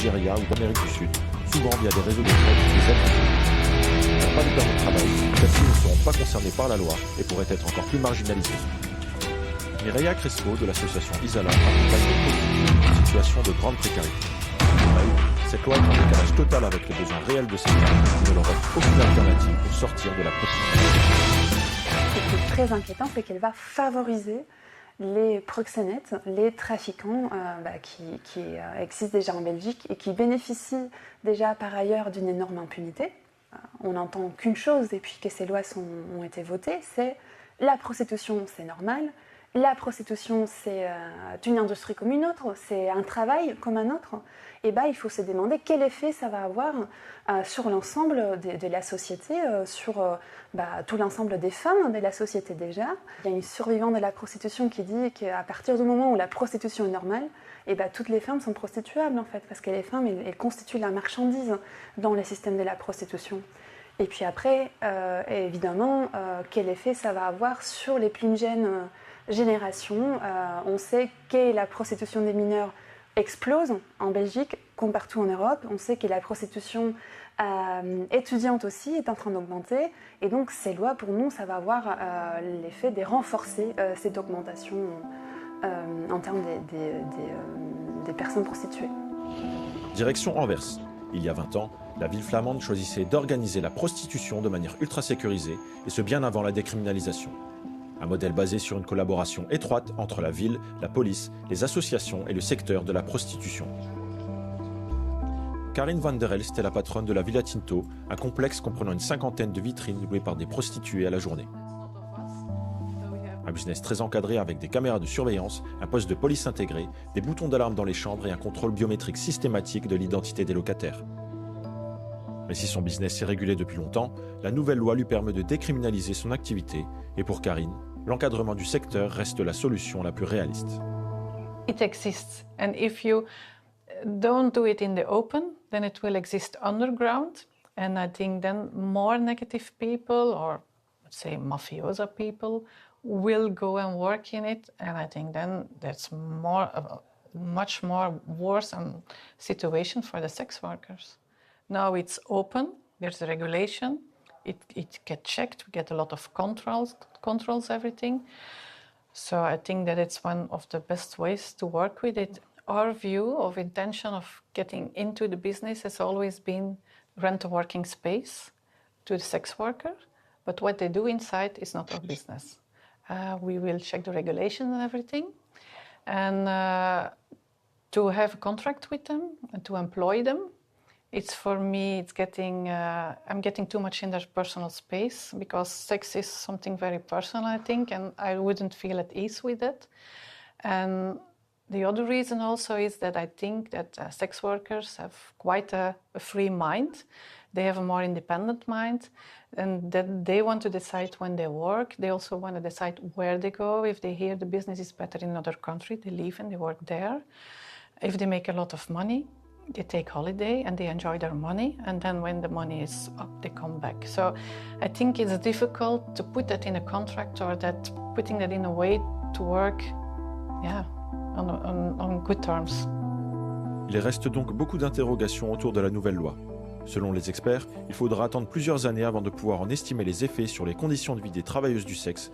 Nigeria ou d'Amérique du Sud, souvent via des réseaux de traite des êtres. Elles n'ont pas de permis de travail, celles-ci ne seront pas concernées par la loi et pourraient être encore plus marginalisées. Mireia Crespo de l'association Isala accompagne les prostituées en situation de grande précarité. Pour elle, cette loi est en décalage total avec les besoins réels de ces femmes qui ne leur offrent aucune alternative pour sortir de la prostitution. Ce qui est très inquiétant, c'est qu'elle va favoriser les proxénètes, les trafiquants qui existent déjà en Belgique et qui bénéficient déjà par ailleurs d'une énorme impunité. On n'entend qu'une chose depuis que ces lois ont été votées, c'est la prostitution, c'est normal. La prostitution, c'est une industrie comme une autre, c'est un travail comme un autre. Et il faut se demander quel effet ça va avoir sur l'ensemble de la société, sur tout l'ensemble des femmes de la société déjà. Il y a une survivante de la prostitution qui dit qu'à partir du moment où la prostitution est normale, toutes les femmes sont prostituables en fait, parce que les femmes, elles constituent la marchandise dans le système de la prostitution. Et puis après, évidemment, quel effet ça va avoir sur les plus jeunes génération. On sait que la prostitution des mineurs explose en Belgique comme partout en Europe. On sait que la prostitution étudiante aussi est en train d'augmenter. Et donc ces lois, pour nous, ça va avoir l'effet de renforcer cette augmentation en termes des personnes prostituées. Direction Anvers. Il y a 20 ans, la ville flamande choisissait d'organiser la prostitution de manière ultra sécurisée, et ce bien avant la décriminalisation. Un modèle basé sur une collaboration étroite entre la ville, la police, les associations et le secteur de la prostitution. Karin van der Elst est la patronne de la Villa Tinto, un complexe comprenant une cinquantaine de vitrines louées par des prostituées à la journée. Un business très encadré avec des caméras de surveillance, un poste de police intégré, des boutons d'alarme dans les chambres et un contrôle biométrique systématique de l'identité des locataires. Mais si son business est régulé depuis longtemps, la nouvelle loi lui permet de décriminaliser son activité et pour Karin, l'encadrement du secteur reste la solution la plus réaliste. It exists, and if you don't do it in the open, then it will exist underground, and I think then more negative people, or let's say mafioso people, will go and work in it, and I think then that's much more worse situation for the sex workers. Now it's open, there's a regulation, it gets checked, we get a lot of controls everything. So I think that it's one of the best ways to work with it. Our view of intention of getting into the business has always been rent a working space to the sex worker, but what they do inside is not our business. We will check the regulations and everything, and to have a contract with them and to employ them, it's for me, I'm getting too much in their personal space because sex is something very personal, I think, and I wouldn't feel at ease with it. And the other reason also is that I think that sex workers have quite a free mind. They have a more independent mind, and that they want to decide when they work. They also want to decide where they go. If they hear the business is better in another country, they leave and they work there. If they make a lot of money, they take holiday and they enjoy their money, and then when the money is up, they come back. So I think it's difficult to put that in a contract or putting that in a way to work, on good terms. Il reste donc beaucoup d'interrogations autour de la nouvelle loi. Selon les experts, il faudra attendre plusieurs années avant de pouvoir en estimer les effets sur les conditions de vie des travailleuses du sexe.